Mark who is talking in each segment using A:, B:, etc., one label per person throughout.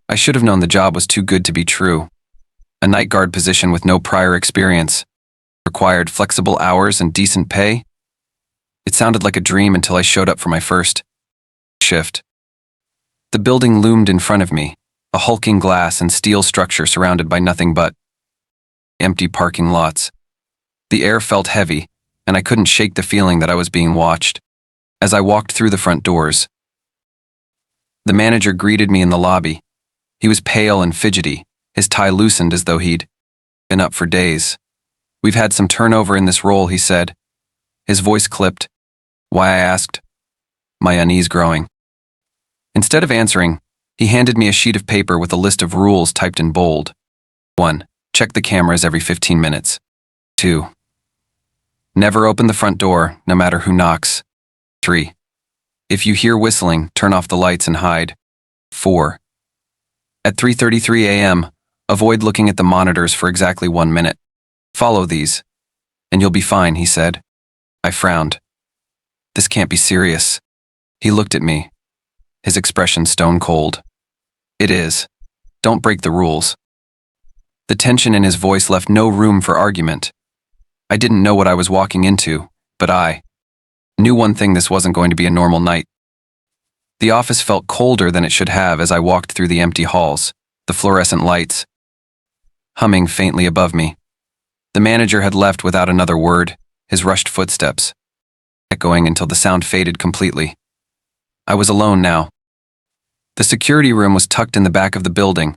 A: I should have known the job was too good to be true. A night guard position with no prior experience. Required flexible hours and decent pay. It sounded like a dream until I showed up for my first shift. The building loomed in front of me, a hulking glass and steel structure surrounded by nothing but empty parking lots. The air felt heavy, and I couldn't shake the feeling that I was being watched. As I walked through the front doors, the manager greeted me in the lobby. He was pale and fidgety, his tie loosened as though he'd been up for days. "We've had some turnover in this role," he said. His voice clipped. Why, I asked, my unease growing. Instead of answering, he handed me a sheet of paper with a list of rules typed in bold. 1. Check the cameras every 15 minutes. 2. Never open the front door, no matter who knocks. 3. If you hear whistling, turn off the lights and hide. 4. At 3:33 a.m., avoid looking at the monitors for exactly 1 minute. Follow these, and you'll be fine, he said. I frowned. This can't be serious. He looked at me, his expression stone cold. It is. Don't break the rules. The tension in his voice left no room for argument. I didn't know what I was walking into, but I knew one thing: this wasn't going to be a normal night. The office felt colder than it should have as I walked through the empty halls, the fluorescent lights humming faintly above me. The manager had left without another word, his rushed footsteps echoing until the sound faded completely. I was alone now. The security room was tucked in the back of the building,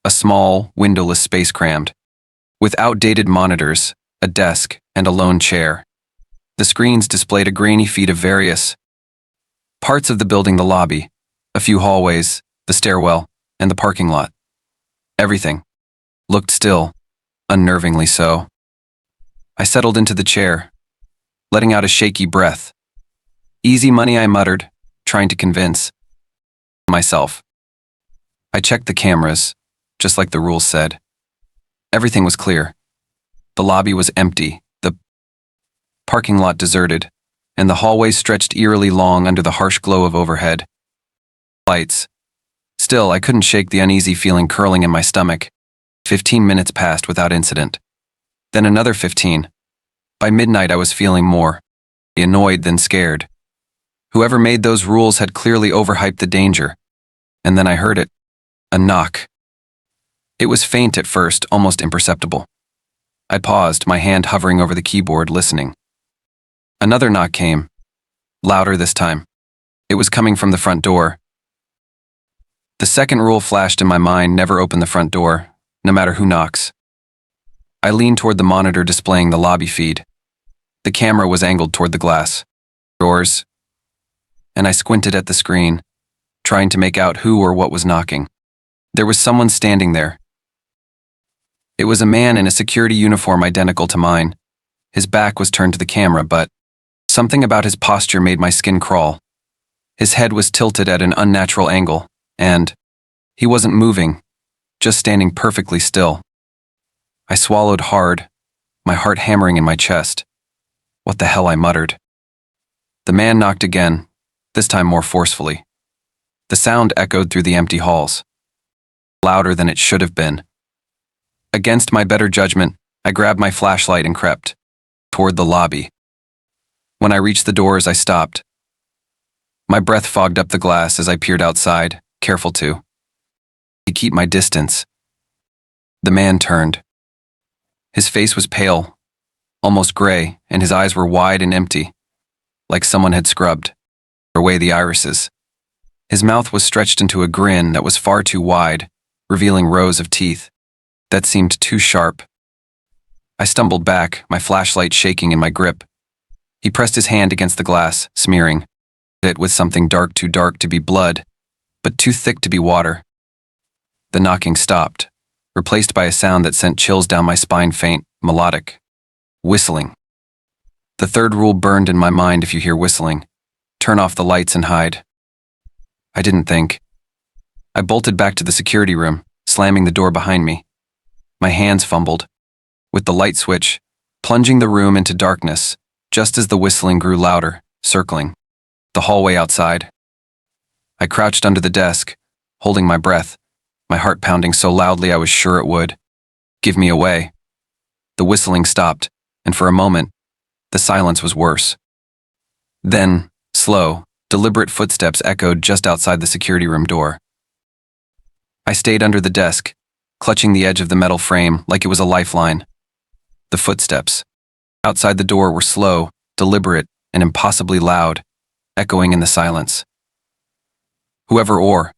A: a small, windowless space crammed with outdated monitors, a desk, and a lone chair. The screens displayed a grainy feed of various parts of the building: the lobby, a few hallways, the stairwell, and the parking lot. Everything looked still, unnervingly so. I settled into the chair, letting out a shaky breath. Easy money, I muttered, trying to convince myself. I checked the cameras, just like the rules said. Everything was clear. The lobby was empty, the parking lot deserted, and the hallways stretched eerily long under the harsh glow of overhead lights. Still, I couldn't shake the uneasy feeling curling in my stomach. 15 minutes passed without incident. Then another 15. By midnight, I was feeling more annoyed than scared. Whoever made those rules had clearly overhyped the danger. And then I heard it. A knock. It was faint at first, almost imperceptible. I paused, my hand hovering over the keyboard, listening. Another knock came, louder this time. It was coming from the front door. The second rule flashed in my mind: never open the front door, no matter who knocks. I leaned toward the monitor displaying the lobby feed. The camera was angled toward the glass doors, and I squinted at the screen, trying to make out who or what was knocking. There was someone standing there. It was a man in a security uniform identical to mine. His back was turned to the camera, but something about his posture made my skin crawl. His head was tilted at an unnatural angle, and he wasn't moving, just standing perfectly still. I swallowed hard, my heart hammering in my chest. What the hell, I muttered. The man knocked again, this time more forcefully. The sound echoed through the empty halls, louder than it should have been. Against my better judgment, I grabbed my flashlight and crept toward the lobby. When I reached the doors, I stopped. My breath fogged up the glass as I peered outside, careful to keep my distance. The man turned. His face was pale, almost gray, and his eyes were wide and empty, like someone had scrubbed away the irises. His mouth was stretched into a grin that was far too wide, revealing rows of teeth that seemed too sharp. I stumbled back, my flashlight shaking in my grip. He pressed his hand against the glass, smearing it with something too dark to be blood, but too thick to be water. The knocking stopped, replaced by a sound that sent chills down my spine: faint, melodic whistling. The third rule burned in my mind: if you hear whistling, turn off the lights and hide. I didn't think. I bolted back to the security room, slamming the door behind me. My hands fumbled with the light switch, plunging the room into darkness, just as the whistling grew louder, circling the hallway outside. I crouched under the desk, holding my breath, my heart pounding so loudly I was sure it would give me away. The whistling stopped, and for a moment, the silence was worse. Then, slow, deliberate footsteps echoed just outside the security room door. I stayed under the desk, clutching the edge of the metal frame like it was a lifeline. The footsteps outside the door were slow, deliberate, and impossibly loud, echoing in the silence. Whoever or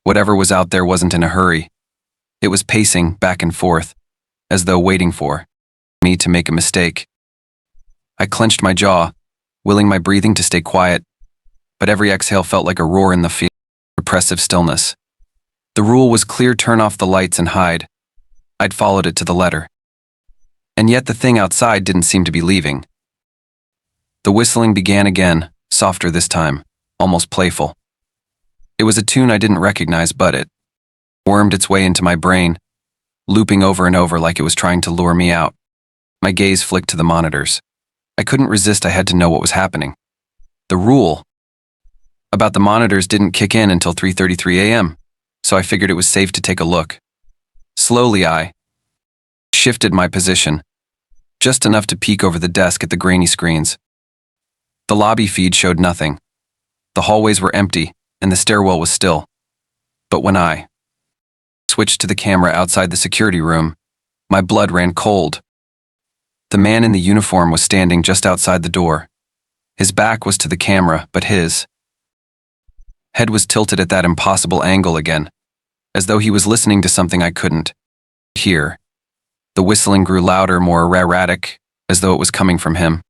A: whatever was out there wasn't in a hurry. It was pacing back and forth, as though waiting for me to make a mistake. I clenched my jaw, willing my breathing to stay quiet, but every exhale felt like a roar in the field, oppressive stillness. The rule was clear: turn off the lights and hide. I'd followed it to the letter. And yet the thing outside didn't seem to be leaving. The whistling began again, softer this time, almost playful. It was a tune I didn't recognize, but it wormed its way into my brain, looping over and over like it was trying to lure me out. My gaze flicked to the monitors. I couldn't resist. I had to know what was happening. The rule about the monitors didn't kick in until 3:33 a.m., so I figured it was safe to take a look. Slowly I shifted my position, just enough to peek over the desk at the grainy screens. The lobby feed showed nothing. The hallways were empty, and the stairwell was still. But when I switched to the camera outside the security room, my blood ran cold. The man in the uniform was standing just outside the door. His back was to the camera, but his head was tilted at that impossible angle again, as though he was listening to something I couldn't hear. The whistling grew louder, more erratic, as though it was coming from him.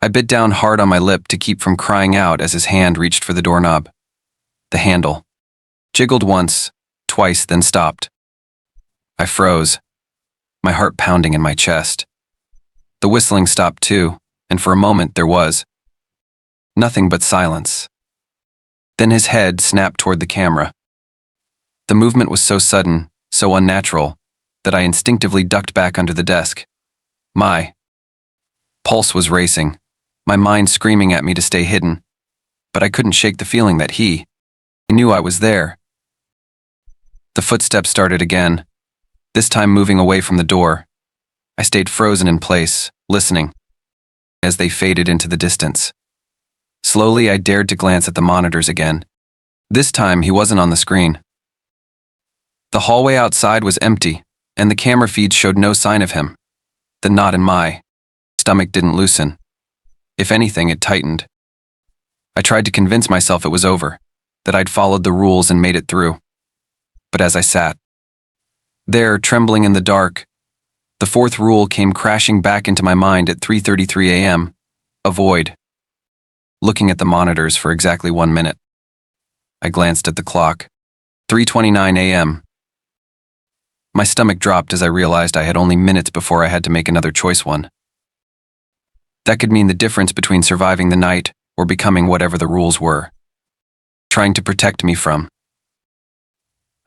A: I bit down hard on my lip to keep from crying out as his hand reached for the doorknob. The handle jiggled once, twice, then stopped. I froze, my heart pounding in my chest. The whistling stopped too, and for a moment there was nothing but silence. Then his head snapped toward the camera. The movement was so sudden, so unnatural, that I instinctively ducked back under the desk. My pulse was racing, my mind screaming at me to stay hidden, but I couldn't shake the feeling that he knew I was there. The footsteps started again, this time moving away from the door. I stayed frozen in place, listening, as they faded into the distance. Slowly, I dared to glance at the monitors again. This time, he wasn't on the screen. The hallway outside was empty, and the camera feed showed no sign of him. The knot in my stomach didn't loosen. If anything, it tightened. I tried to convince myself it was over, that I'd followed the rules and made it through. But as I sat there, trembling in the dark, the fourth rule came crashing back into my mind at 3:33 a.m. Avoid looking at the monitors for exactly 1 minute. I glanced at the clock. 3:29 a.m. My stomach dropped as I realized I had only minutes before I had to make another choice one. That could mean the difference between surviving the night or becoming whatever the rules were trying to protect me from.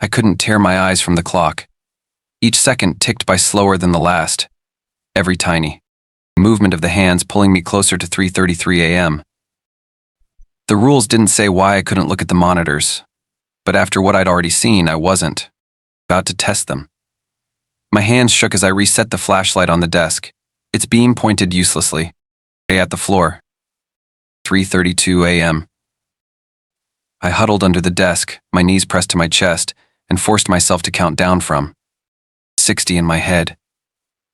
A: I couldn't tear my eyes from the clock. Each second ticked by slower than the last, every tiny movement of the hands pulling me closer to 3:33 a.m. The rules didn't say why I couldn't look at the monitors, but after what I'd already seen, I wasn't about to test them. My hands shook as I reset the flashlight on the desk, its beam pointed uselessly at the floor. 3:32 a.m. I huddled under the desk, my knees pressed to my chest, and forced myself to count down from 60 in my head.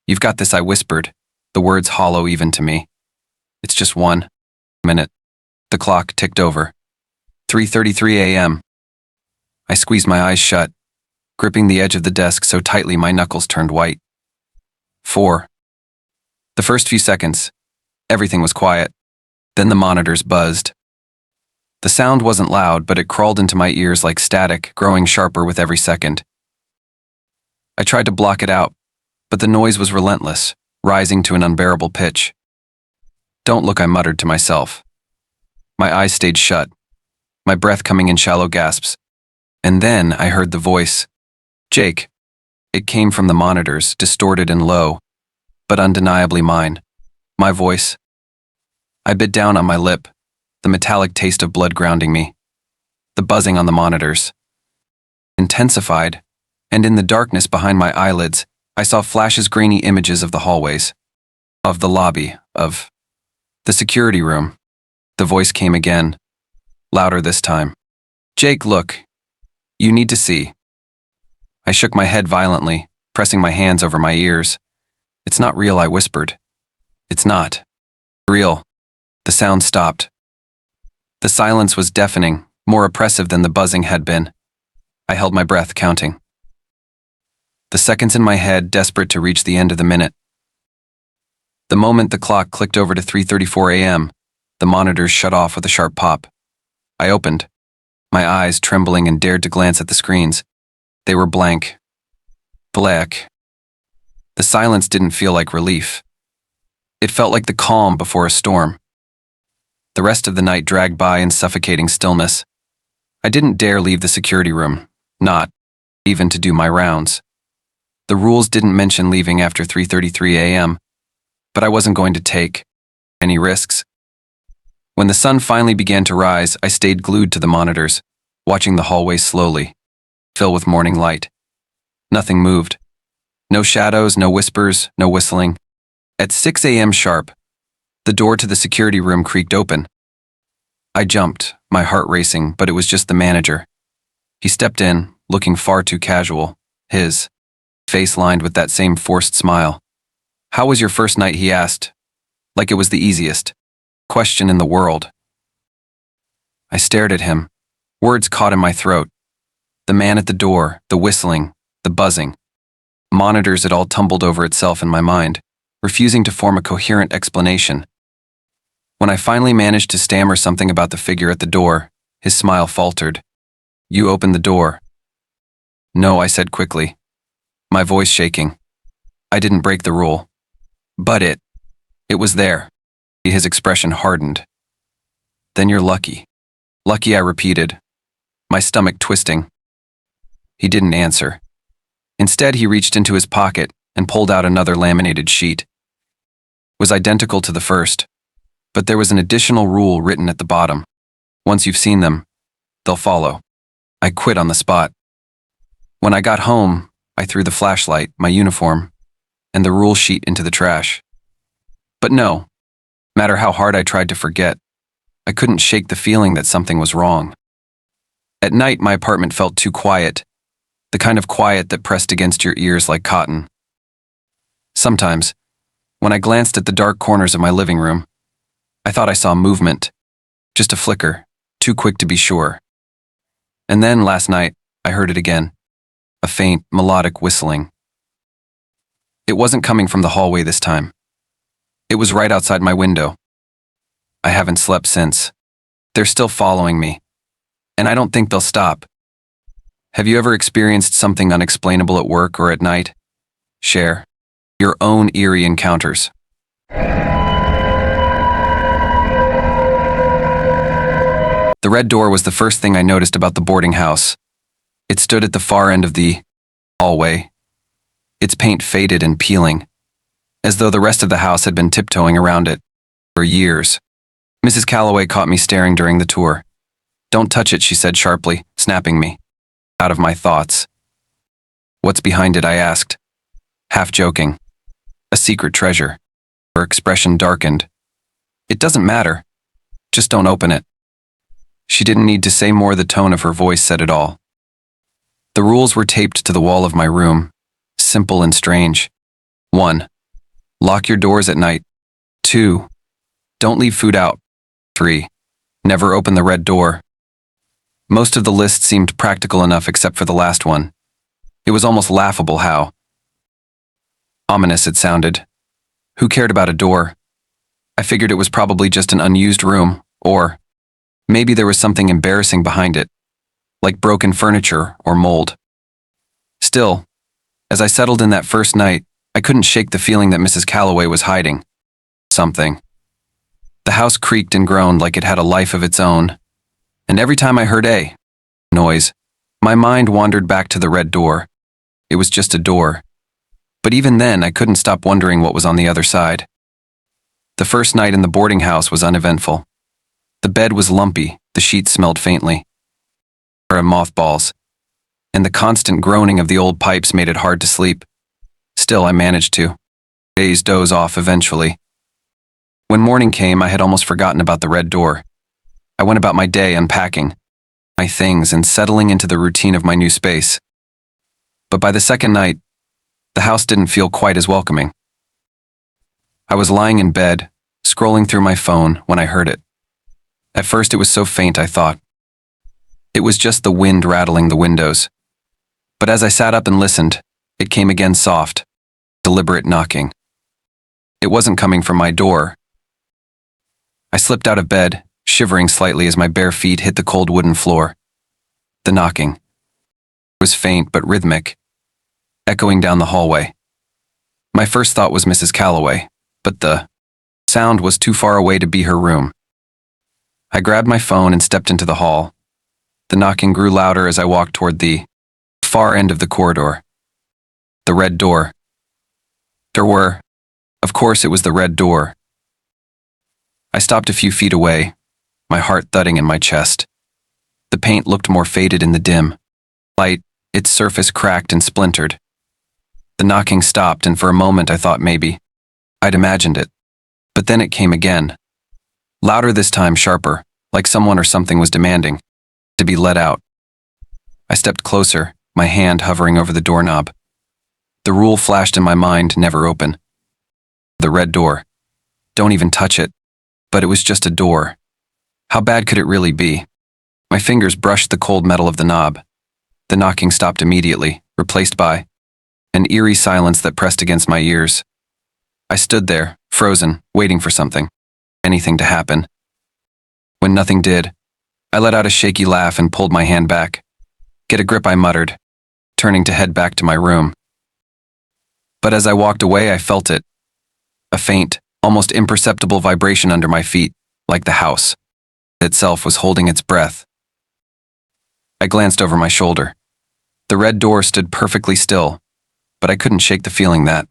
A: "You've got this," I whispered, the words hollow even to me. "It's just 1 minute." The clock ticked over. 3:33 a.m. I squeezed my eyes shut, gripping the edge of the desk so tightly my knuckles turned white. 4. The first few seconds, everything was quiet. Then the monitors buzzed. The sound wasn't loud, but it crawled into my ears like static, growing sharper with every second. I tried to block it out, but the noise was relentless, rising to an unbearable pitch. "Don't look," I muttered to myself. My eyes stayed shut, my breath coming in shallow gasps. And then I heard the voice. "Jake." It came from the monitors, distorted and low, but undeniably mine. My voice. I bit down on my lip, the metallic taste of blood grounding me. The buzzing on the monitors. intensified, and in the darkness behind my eyelids, I saw flashes grainy images of the hallways, of the lobby, of the security room. The voice came again, louder this time. Jake, look. You need to see. I shook my head violently, pressing my hands over my ears. It's not real, I whispered. It's not real. The sound stopped. The silence was deafening, more oppressive than the buzzing had been. I held my breath, counting the seconds in my head, desperate to reach the end of the minute. The moment the clock clicked over to 3:34 a.m., the monitors shut off with a sharp pop. I opened, my eyes trembling, and dared to glance at the screens. They were blank. Black. The silence didn't feel like relief. It felt like the calm before a storm. The rest of the night dragged by in suffocating stillness. I didn't dare leave the security room, not even to do my rounds. The rules didn't mention leaving after 3:33 a.m., but I wasn't going to take any risks. When the sun finally began to rise, I stayed glued to the monitors, watching the hallway slowly fill with morning light. Nothing moved. No shadows, no whispers, no whistling. At 6 a.m. sharp, the door to the security room creaked open. I jumped, my heart racing, but it was just the manager. He stepped in, looking far too casual, his face lined with that same forced smile. How was your first night, he asked, like it was the easiest question in the world. I stared at him, words caught in my throat. The man at the door, the whistling, the buzzing. Monitors, it all tumbled over itself in my mind, refusing to form a coherent explanation. When I finally managed to stammer something about the figure at the door, his smile faltered. You opened the door. No, I said quickly, my voice shaking. I didn't break the rule. But it was there. His expression hardened. Then you're lucky. Lucky, I repeated, my stomach twisting. He didn't answer. Instead, he reached into his pocket and pulled out another laminated sheet. It was identical to the first, but there was an additional rule written at the bottom. Once you've seen them, they'll follow. I quit on the spot. When I got home, I threw the flashlight, my uniform, and the rule sheet into the trash. But no matter how hard I tried to forget, I couldn't shake the feeling that something was wrong. At night, my apartment felt too quiet, the kind of quiet that pressed against your ears like cotton. Sometimes, when I glanced at the dark corners of my living room, I thought I saw movement, just a flicker, too quick to be sure. And then last night, I heard it again, a faint, melodic whistling. It wasn't coming from the hallway this time. It was right outside my window. I haven't slept since. They're still following me, and I don't think they'll stop. Have you ever experienced something unexplainable at work or at night? Share your own eerie encounters. The red door was the first thing I noticed about the boarding house. It stood at the far end of the hallway, its paint faded and peeling, as though the rest of the house had been tiptoeing around it for years. Mrs. Calloway caught me staring during the tour. Don't touch it, she said sharply, snapping me out of my thoughts. What's behind it, I asked, half joking. A secret treasure. Her expression darkened. It doesn't matter. Just don't open it. She didn't need to say more, the tone of her voice said it all. The rules were taped to the wall of my room, simple and strange. 1. Lock your doors at night. 2. Don't leave food out. 3. Never open the red door. Most of the list seemed practical enough except for the last one. It was almost laughable how ominous it sounded. Who cared about a door? I figured it was probably just an unused room, or maybe there was something embarrassing behind it, like broken furniture or mold. Still, as I settled in that first night, I couldn't shake the feeling that Mrs. Calloway was hiding something. The house creaked and groaned like it had a life of its own, and every time I heard a noise, my mind wandered back to the red door. It was just a door. But even then, I couldn't stop wondering what was on the other side. The first night in the boarding house was uneventful. The bed was lumpy, the sheets smelled faintly of mothballs, and the constant groaning of the old pipes made it hard to sleep. Still, I managed to doze off eventually. When morning came, I had almost forgotten about the red door. I went about my day unpacking my things and settling into the routine of my new space. But by the second night, the house didn't feel quite as welcoming. I was lying in bed, scrolling through my phone when I heard it. At first it was so faint I thought it was just the wind rattling the windows. But as I sat up and listened, it came again, soft, deliberate knocking. It wasn't coming from my door. I slipped out of bed, shivering slightly as my bare feet hit the cold wooden floor. The knocking was faint but rhythmic, echoing down the hallway. My first thought was Mrs. Calloway, but the sound was too far away to be her room. I grabbed my phone and stepped into the hall. The knocking grew louder as I walked toward the far end of the corridor. The red door. Of course it was the red door. I stopped a few feet away, my heart thudding in my chest. The paint looked more faded in the dim light, its surface cracked and splintered. The knocking stopped, and for a moment I thought maybe I'd imagined it. But then it came again. Louder this time, sharper, like someone or something was demanding to be let out. I stepped closer, my hand hovering over the doorknob. The rule flashed in my mind, never open. The red door. Don't even touch it. But it was just a door. How bad could it really be? My fingers brushed the cold metal of the knob. The knocking stopped immediately, replaced by an eerie silence that pressed against my ears. I stood there, frozen, waiting for something, anything to happen. When nothing did, I let out a shaky laugh and pulled my hand back. "Get a grip," I muttered, turning to head back to my room. But as I walked away, I felt it. A faint, almost imperceptible vibration under my feet, like the house itself was holding its breath. I glanced over my shoulder. The red door stood perfectly still, but I couldn't shake the feeling that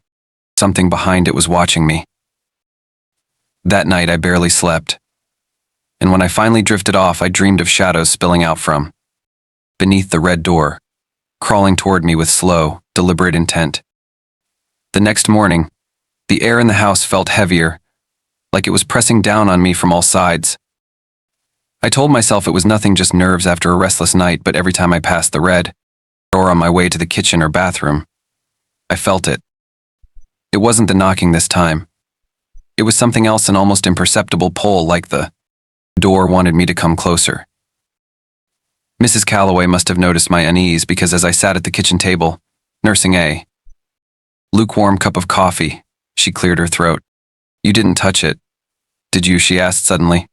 A: something behind it was watching me. That night I barely slept, and when I finally drifted off, I dreamed of shadows spilling out from beneath the red door, crawling toward me with slow, deliberate intent. The next morning, the air in the house felt heavier, like it was pressing down on me from all sides. I told myself it was nothing, just nerves after a restless night, but every time I passed the red door on my way to the kitchen or bathroom, I felt it. It wasn't the knocking this time. It was something else, an almost imperceptible pull, like the door wanted me to come closer. Mrs. Calloway must have noticed my unease, because as I sat at the kitchen table, nursing a lukewarm cup of coffee, she cleared her throat. "You didn't touch it, did you?" she asked suddenly.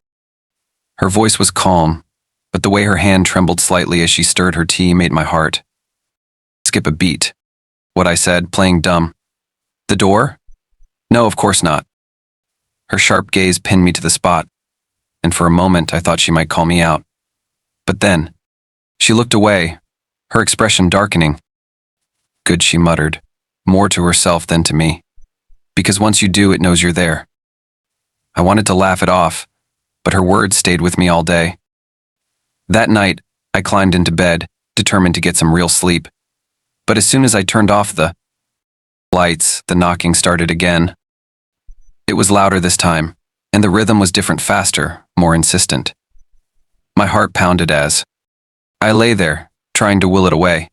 A: Her voice was calm, but the way her hand trembled slightly as she stirred her tea made my heart skip a beat. What I said, playing dumb. "The door? No, of course not." Her sharp gaze pinned me to the spot, and for a moment I thought she might call me out. But then, she looked away, her expression darkening. "Good," she muttered, more to herself than to me. "Because once you do, it knows you're there." I wanted to laugh it off, but her words stayed with me all day. That night, I climbed into bed, determined to get some real sleep. But as soon as I turned off the lights, the knocking started again. It was louder this time, and the rhythm was different, faster, more insistent. My heart pounded as I lay there, trying to will it away.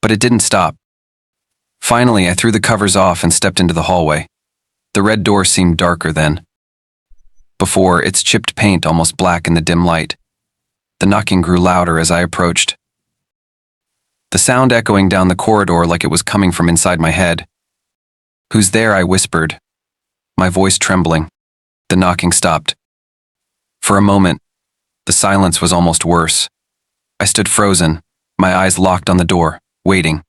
A: But it didn't stop. Finally, I threw the covers off and stepped into the hallway. The red door seemed darker than before, its chipped paint almost black in the dim light. The knocking grew louder as I approached, the sound echoing down the corridor like it was coming from inside my head. "Who's there?" I whispered, my voice trembling. The knocking stopped. For a moment, the silence was almost worse. I stood frozen, my eyes locked on the door, waiting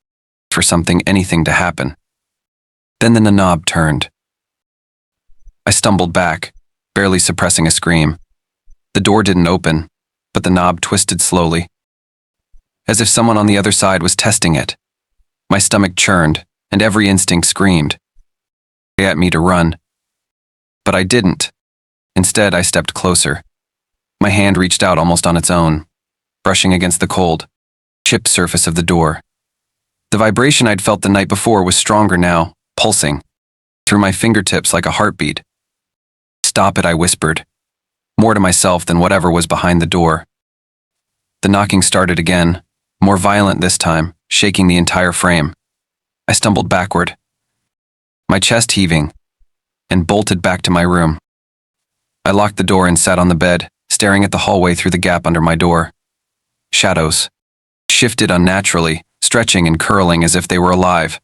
A: for something, anything to happen. Then the knob turned. I stumbled back, barely suppressing a scream. The door didn't open, but the knob twisted slowly, as if someone on the other side was testing it. My stomach churned, and every instinct screamed at me to run. But I didn't. Instead, I stepped closer. My hand reached out almost on its own, brushing against the cold chipped surface of the door. The vibration I'd felt the night before was stronger now, pulsing through my fingertips like a heartbeat. "Stop it," I whispered, more to myself than whatever was behind the door. The knocking started again, more violent this time, shaking the entire frame. I stumbled backward, my chest heaving, and bolted back to my room. I locked the door and sat on the bed, staring at the hallway through the gap under my door. Shadows shifted unnaturally, stretching and curling as if they were alive.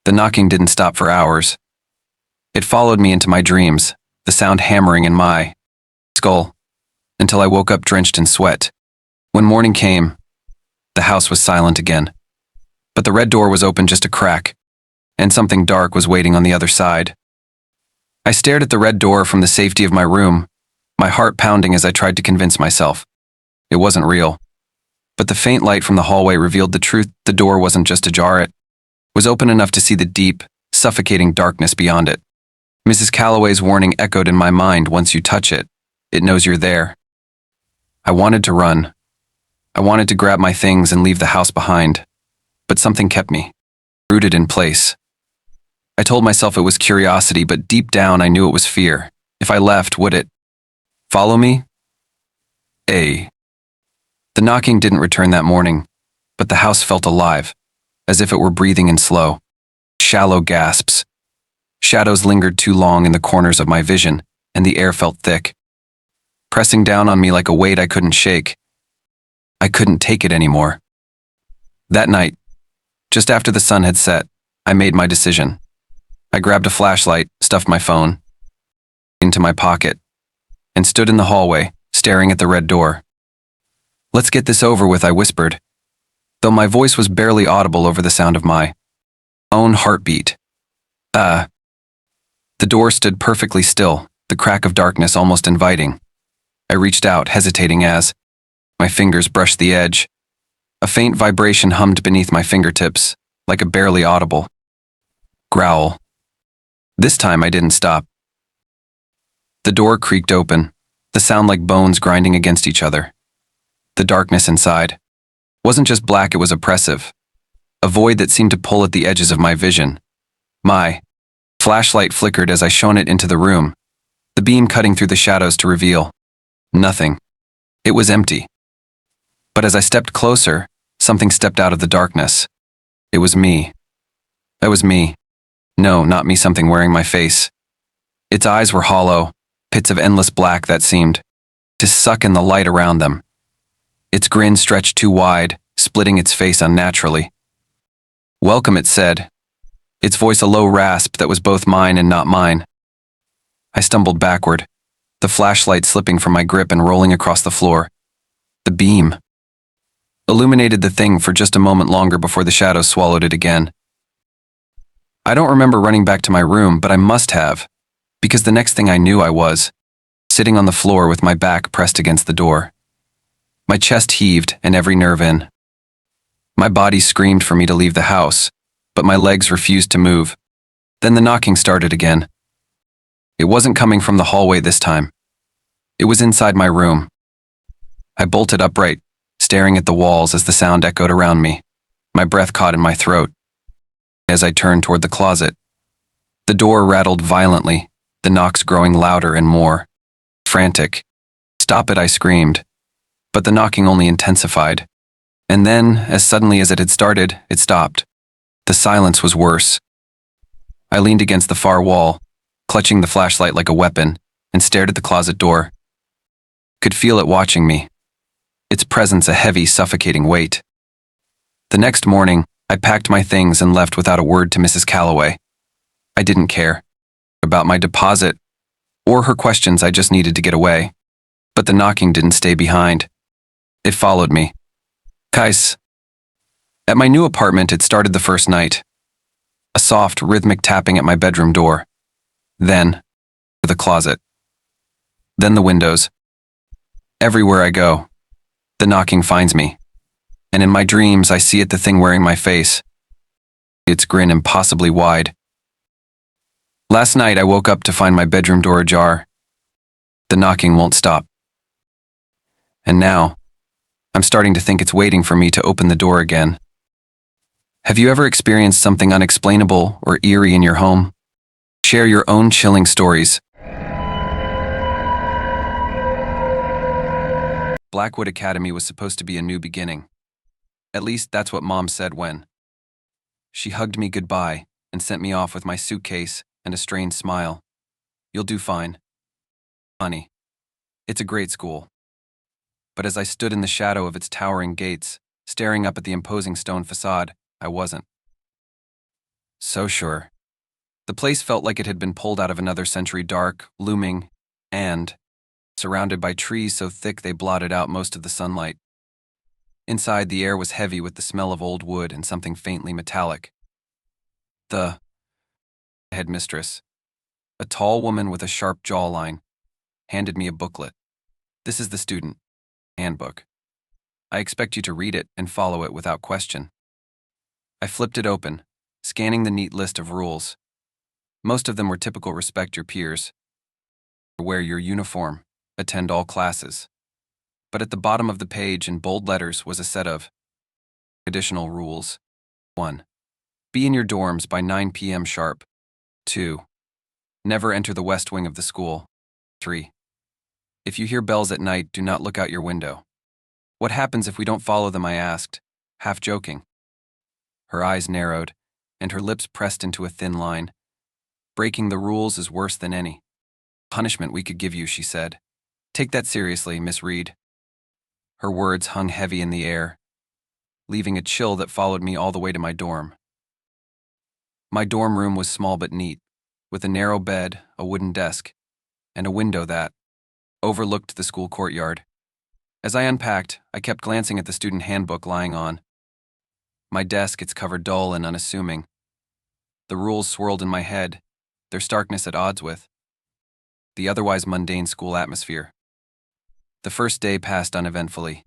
A: The knocking didn't stop for hours. It followed me into my dreams, the sound hammering in my skull, until I woke up drenched in sweat. When morning came, the house was silent again. But the red door was open just a crack, and something dark was waiting on the other side. I stared at the red door from the safety of my room, my heart pounding as I tried to convince myself it wasn't real. But the faint light from the hallway revealed the truth. The door wasn't just ajar, it was open enough to see the deep, suffocating darkness beyond it. Mrs. Calloway's warning echoed in my mind: once you touch it, it knows you're there. I wanted to run. I wanted to grab my things and leave the house behind, but something kept me rooted in place. I told myself it was curiosity, but deep down I knew it was fear. If I left, would it follow me? The knocking didn't return that morning, but the house felt alive, as if it were breathing in slow, shallow gasps. Shadows lingered too long in the corners of my vision, and the air felt thick, pressing down on me like a weight I couldn't shake. I couldn't take it anymore. That night, just after the sun had set, I made my decision. I grabbed a flashlight, stuffed my phone into my pocket, and stood in the hallway, staring at the red door. "Let's get this over with," I whispered, though my voice was barely audible over the sound of my own heartbeat. The door stood perfectly still, the crack of darkness almost inviting. I reached out, hesitating as my fingers brushed the edge. A faint vibration hummed beneath my fingertips, like a barely audible growl. This time I didn't stop. The door creaked open, the sound like bones grinding against each other. The darkness inside wasn't just black, it was oppressive, a void that seemed to pull at the edges of my vision. My flashlight flickered as I shone it into the room, the beam cutting through the shadows to reveal nothing. It was empty. But as I stepped closer, something stepped out of the darkness. It was me. That was me. No, not me, something wearing my face. Its eyes were hollow, pits of endless black that seemed to suck in the light around them. Its grin stretched too wide, splitting its face unnaturally. "Welcome," it said, its voice a low rasp that was both mine and not mine. I stumbled backward, the flashlight slipping from my grip and rolling across the floor. The beam illuminated the thing for just a moment longer before the shadows swallowed it again. I don't remember running back to my room, but I must have, because the next thing I knew I was sitting on the floor with my back pressed against the door. My chest heaved and every nerve in. My body screamed for me to leave the house, but my legs refused to move. Then the knocking started again. It wasn't coming from the hallway this time. It was inside my room. I bolted upright, staring at the walls as the sound echoed around me. My breath caught in my throat. As I turned toward the closet, the door rattled violently, the knocks growing louder and more frantic. "Stop it," I screamed. But the knocking only intensified. And then, as suddenly as it had started, it stopped. The silence was worse. I leaned against the far wall, clutching the flashlight like a weapon, and stared at the closet door. Could feel it watching me, its presence a heavy, suffocating weight. The next morning, I packed my things and left without a word to Mrs. Calloway. I didn't care about my deposit or her questions, I just needed to get away. But the knocking didn't stay behind. It followed me. Guys. At my new apartment, it started the first night. A soft, rhythmic tapping at my bedroom door. Then, the closet. Then the windows. Everywhere I go, the knocking finds me. And in my dreams, I see it, the thing wearing my face. Its grin impossibly wide. Last night, I woke up to find my bedroom door ajar. The knocking won't stop. And now, I'm starting to think it's waiting for me to open the door again. Have you ever experienced something unexplainable or eerie in your home? Share your own chilling stories. Blackwood Academy was supposed to be a new beginning. At least that's what Mom said when she hugged me goodbye and sent me off with my suitcase and a strained smile. You'll do fine, honey. It's a great school. But as I stood in the shadow of its towering gates, staring up at the imposing stone facade, I wasn't so sure. The place felt like it had been pulled out of another century, dark, looming, and surrounded by trees so thick they blotted out most of the sunlight. Inside, the air was heavy with the smell of old wood and something faintly metallic. The headmistress, a tall woman with a sharp jawline, handed me a booklet. This is the student handbook. I expect you to read it and follow it without question. I flipped it open, scanning the neat list of rules. Most of them were typical: respect your peers, wear your uniform, attend all classes. But at the bottom of the page in bold letters was a set of additional rules. 1. Be in your dorms by 9 p.m. sharp. 2. Never enter the west wing of the school. 3. If you hear bells at night, do not look out your window. What happens if we don't follow them? I asked, half joking. Her eyes narrowed, and her lips pressed into a thin line. Breaking the rules is worse than any punishment we could give you, she said. Take that seriously, Miss Reed. Her words hung heavy in the air, leaving a chill that followed me all the way to my dorm. My dorm room was small but neat, with a narrow bed, a wooden desk, and a window that overlooked the school courtyard. As I unpacked, I kept glancing at the student handbook lying on my desk, its cover dull and unassuming. The rules swirled in my head, their starkness at odds with the otherwise mundane school atmosphere. The first day passed uneventfully.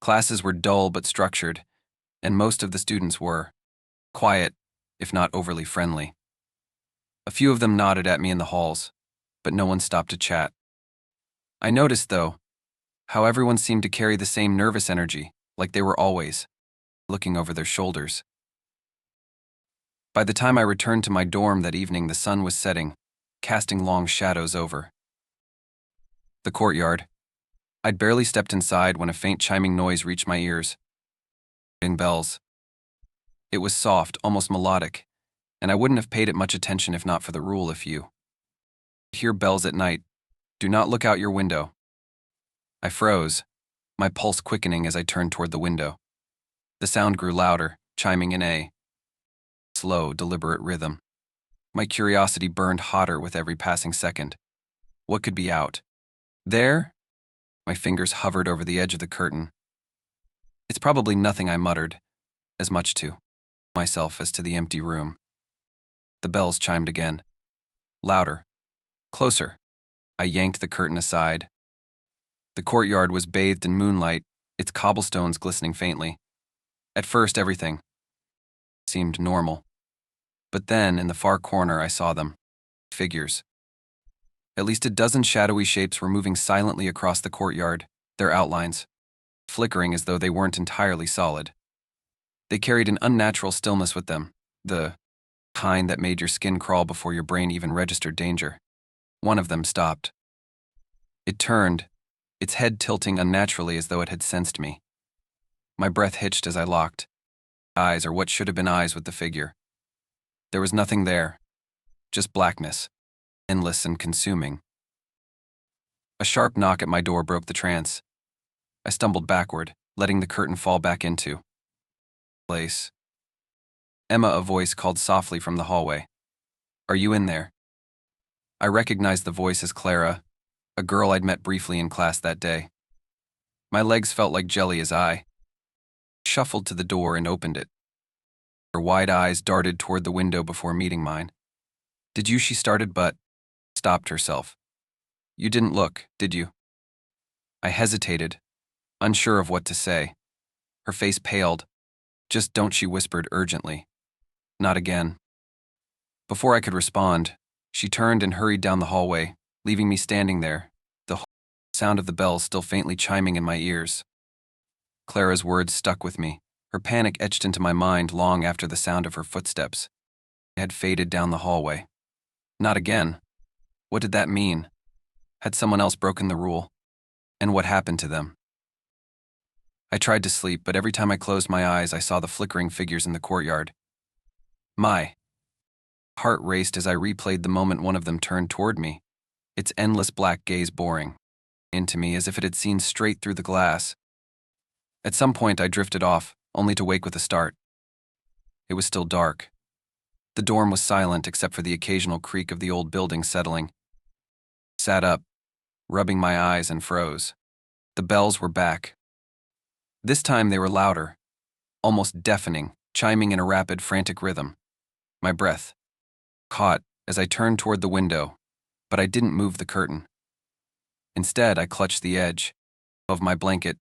A: Classes were dull but structured, and most of the students were quiet, if not overly friendly. A few of them nodded at me in the halls, but no one stopped to chat. I noticed, though, how everyone seemed to carry the same nervous energy, like they were always looking over their shoulders. By the time I returned to my dorm that evening, the sun was setting, casting long shadows over the courtyard. I'd barely stepped inside when a faint chiming noise reached my ears. Ring bells. It was soft, almost melodic, and I wouldn't have paid it much attention if not for the rule: if you hear bells at night, do not look out your window. I froze, my pulse quickening as I turned toward the window. The sound grew louder, chiming in a slow, deliberate rhythm. My curiosity burned hotter with every passing second. What could be out there? My fingers hovered over the edge of the curtain. It's probably nothing, I muttered, as much to myself as to the empty room. The bells chimed again. Louder. Closer. I yanked the curtain aside. The courtyard was bathed in moonlight, its cobblestones glistening faintly. At first, everything seemed normal. But then, in the far corner, I saw them. Figures. At least a dozen shadowy shapes were moving silently across the courtyard, their outlines flickering as though they weren't entirely solid. They carried an unnatural stillness with them, the kind that made your skin crawl before your brain even registered danger. One of them stopped. It turned, its head tilting unnaturally as though it had sensed me. My breath hitched as I locked eyes, or what should have been eyes, with the figure. There was nothing there, just blackness, endless and consuming. A sharp knock at my door broke the trance. I stumbled backward, letting the curtain fall back into place. Emma, a voice called softly from the hallway. Are you in there? I recognized the voice as Clara, a girl I'd met briefly in class that day. My legs felt like jelly as I shuffled to the door and opened it. Her wide eyes darted toward the window before meeting mine. Did you? She started, but stopped herself. You didn't look, did you? I hesitated, unsure of what to say. Her face paled. Just don't, she whispered urgently. Not again. Before I could respond, she turned and hurried down the hallway, leaving me standing there, the sound of the bells still faintly chiming in my ears. Clara's words stuck with me, her panic etched into my mind long after the sound of her footsteps had faded down the hallway. Not again. What did that mean? Had someone else broken the rule? And what happened to them? I tried to sleep, but every time I closed my eyes, I saw the flickering figures in the courtyard. My heart raced as I replayed the moment one of them turned toward me, its endless black gaze boring into me as if it had seen straight through the glass. At some point, I drifted off, only to wake with a start. It was still dark. The dorm was silent except for the occasional creak of the old building settling. Sat up, rubbing my eyes, and froze. The bells were back. This time they were louder, almost deafening, chiming in a rapid, frantic rhythm. My breath caught as I turned toward the window, but I didn't move the curtain. Instead, I clutched the edge of my blanket,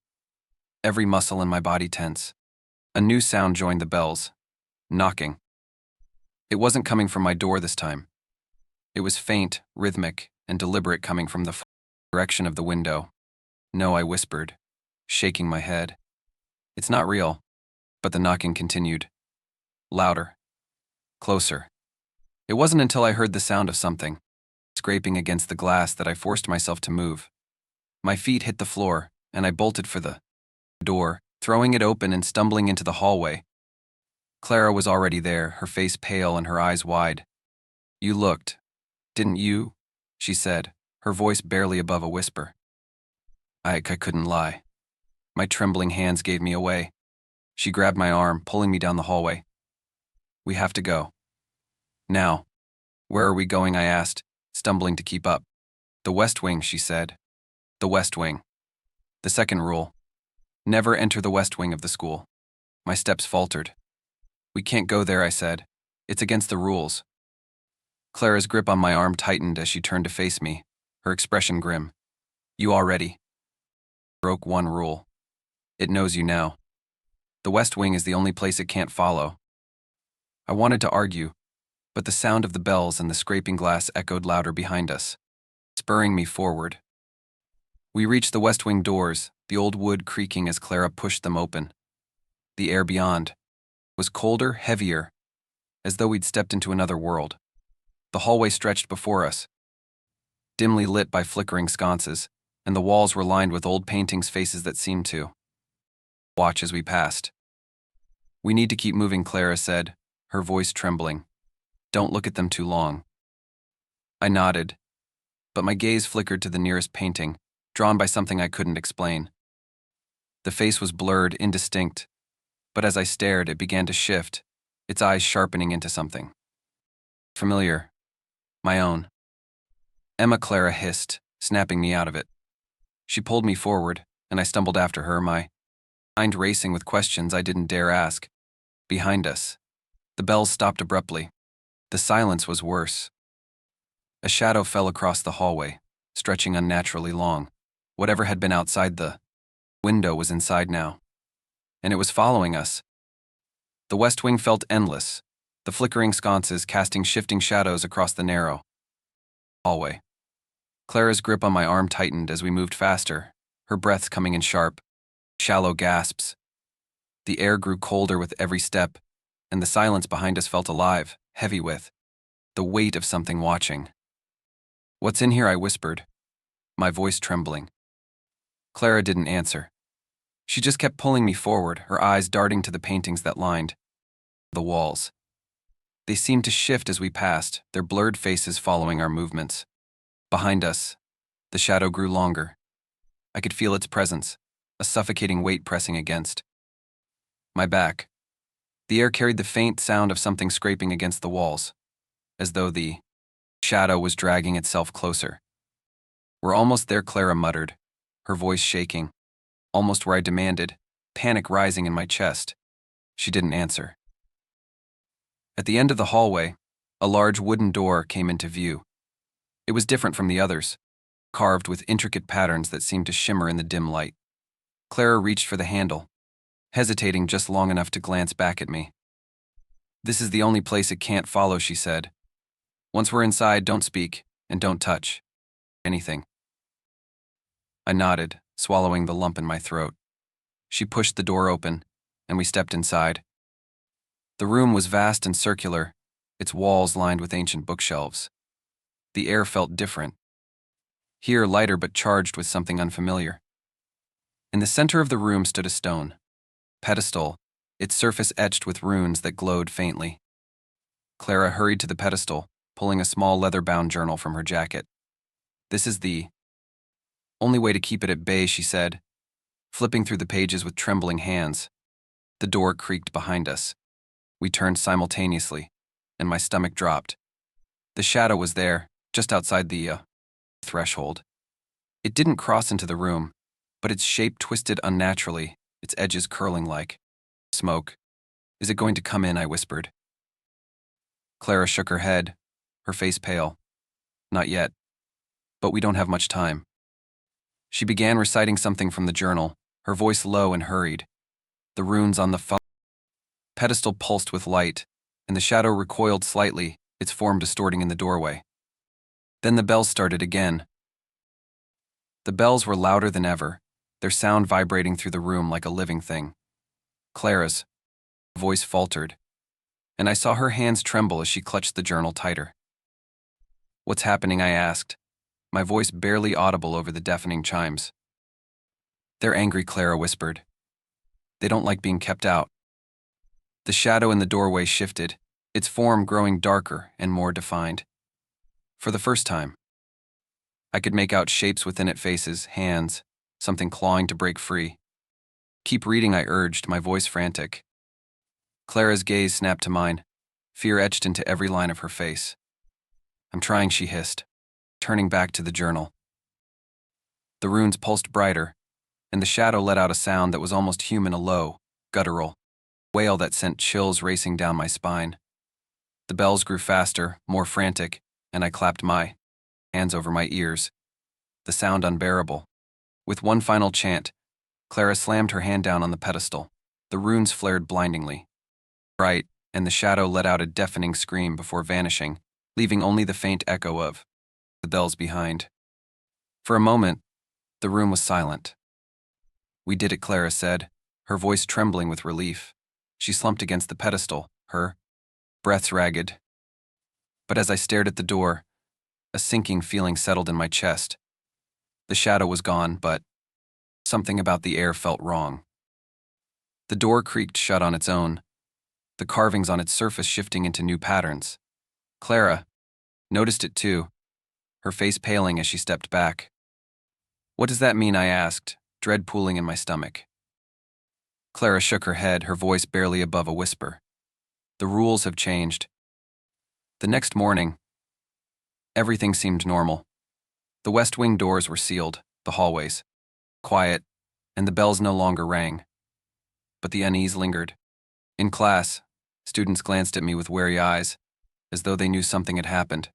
A: every muscle in my body tense. A new sound joined the bells, knocking. It wasn't coming from my door this time. It was faint, rhythmic, and deliberate, coming from the direction of the window. No, I whispered, shaking my head. It's not real. But the knocking continued. Louder. Closer. It wasn't until I heard the sound of something scraping against the glass that I forced myself to move. My feet hit the floor, and I bolted for the door, throwing it open and stumbling into the hallway. Clara was already there, her face pale and her eyes wide. You looked, didn't you? She said, her voice barely above a whisper. I couldn't lie. My trembling hands gave me away. She grabbed my arm, pulling me down the hallway. We have to go. Now. Where are we going? I asked, stumbling to keep up. The West Wing, she said. The West Wing. The second rule. Never enter the West Wing of the school. My steps faltered. We can't go there, I said. It's against the rules. Clara's grip on my arm tightened as she turned to face me, her expression grim. You already broke one rule. It knows you now. The West Wing is the only place it can't follow. I wanted to argue, but the sound of the bells and the scraping glass echoed louder behind us, spurring me forward. We reached the West Wing doors, the old wood creaking as Clara pushed them open. The air beyond was colder, heavier, as though we'd stepped into another world. The hallway stretched before us, dimly lit by flickering sconces, and the walls were lined with old paintings, faces that seemed to watch as we passed. We need to keep moving, Clara said, her voice trembling. Don't look at them too long. I nodded, but my gaze flickered to the nearest painting, drawn by something I couldn't explain. The face was blurred, indistinct, but as I stared, it began to shift, its eyes sharpening into something familiar. My own. Emma, Clara hissed, snapping me out of it. She pulled me forward, and I stumbled after her, my mind racing with questions I didn't dare ask. Behind us, the bells stopped abruptly. The silence was worse. A shadow fell across the hallway, stretching unnaturally long. Whatever had been outside the window was inside now, and it was following us. The West Wing felt endless, the flickering sconces casting shifting shadows across the narrow hallway. Clara's grip on my arm tightened as we moved faster, her breaths coming in sharp, shallow gasps. The air grew colder with every step, and the silence behind us felt alive, heavy with the weight of something watching. What's in here? I whispered, my voice trembling. Clara didn't answer. She just kept pulling me forward, her eyes darting to the paintings that lined the walls. They seemed to shift as we passed, their blurred faces following our movements. Behind us, the shadow grew longer. I could feel its presence, a suffocating weight pressing against my back. The air carried the faint sound of something scraping against the walls, as though the shadow was dragging itself closer. We're almost there, Clara muttered, her voice shaking, almost where I demanded, panic rising in my chest. She didn't answer. At the end of the hallway, a large wooden door came into view. It was different from the others, carved with intricate patterns that seemed to shimmer in the dim light. Clara reached for the handle, hesitating just long enough to glance back at me. This is the only place it can't follow, she said. Once we're inside, don't speak, and don't touch anything. I nodded, swallowing the lump in my throat. She pushed the door open, and we stepped inside. The room was vast and circular, its walls lined with ancient bookshelves. The air felt different. Here, lighter but charged with something unfamiliar. In the center of the room stood a stone pedestal, its surface etched with runes that glowed faintly. Clara hurried to the pedestal, pulling a small leather-bound journal from her jacket. "This is the only way to keep it at bay," she said, flipping through the pages with trembling hands. The door creaked behind us. We turned simultaneously, and my stomach dropped. The shadow was there, just outside the threshold. It didn't cross into the room, but its shape twisted unnaturally, its edges curling like smoke. "Is it going to come in?" I whispered. Clara shook her head, her face pale. "Not yet. But we don't have much time." She began reciting something from the journal, her voice low and hurried. The runes on the pedestal pulsed with light, and the shadow recoiled slightly, its form distorting in the doorway. Then the bells started again. The bells were louder than ever, their sound vibrating through the room like a living thing. Clara's voice faltered, and I saw her hands tremble as she clutched the journal tighter. "What's happening?" I asked, my voice barely audible over the deafening chimes. "They're angry," Clara whispered. "They don't like being kept out." The shadow in the doorway shifted, its form growing darker and more defined. For the first time, I could make out shapes within it, faces, hands, something clawing to break free. "Keep reading," I urged, my voice frantic. Clara's gaze snapped to mine, fear etched into every line of her face. "I'm trying," she hissed, turning back to the journal. The runes pulsed brighter, and the shadow let out a sound that was almost human, a low, guttural wail that sent chills racing down my spine. The bells grew faster, more frantic, and I clapped my hands over my ears, the sound unbearable. With one final chant, Clara slammed her hand down on the pedestal. The runes flared blindingly, bright, and the shadow let out a deafening scream before vanishing, leaving only the faint echo of the bells behind. For a moment, the room was silent. "We did it," Clara said, her voice trembling with relief. She slumped against the pedestal, her breaths ragged. But as I stared at the door, a sinking feeling settled in my chest. The shadow was gone, but something about the air felt wrong. The door creaked shut on its own, the carvings on its surface shifting into new patterns. Clara noticed it too, her face paling as she stepped back. "What does that mean?" I asked, dread pooling in my stomach. Clara shook her head, her voice barely above a whisper. "The rules have changed." The next morning, everything seemed normal. The West Wing doors were sealed, the hallways quiet, and the bells no longer rang. But the unease lingered. In class, students glanced at me with wary eyes, as though they knew something had happened.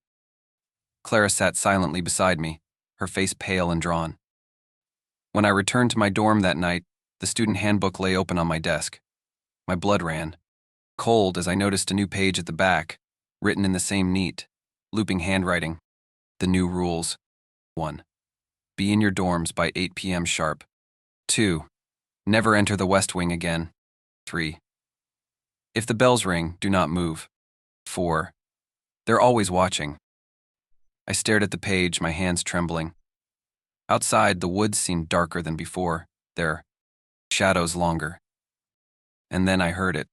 A: Clara sat silently beside me, her face pale and drawn. When I returned to my dorm that night, the student handbook lay open on my desk. My blood ran cold as I noticed a new page at the back, written in the same neat, looping handwriting. The new rules. 1. Be in your dorms by 8 p.m. sharp. 2. Never enter the West Wing again. 3. If the bells ring, do not move. 4. They're always watching. I stared at the page, my hands trembling. Outside, the woods seemed darker than before, their shadows longer. And then I heard it.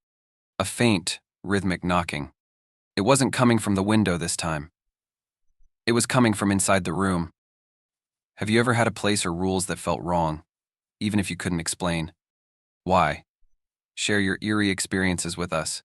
A: A faint, rhythmic knocking. It wasn't coming from the window this time. It was coming from inside the room. Have you ever had a place or rules that felt wrong, even if you couldn't explain why? Share your eerie experiences with us.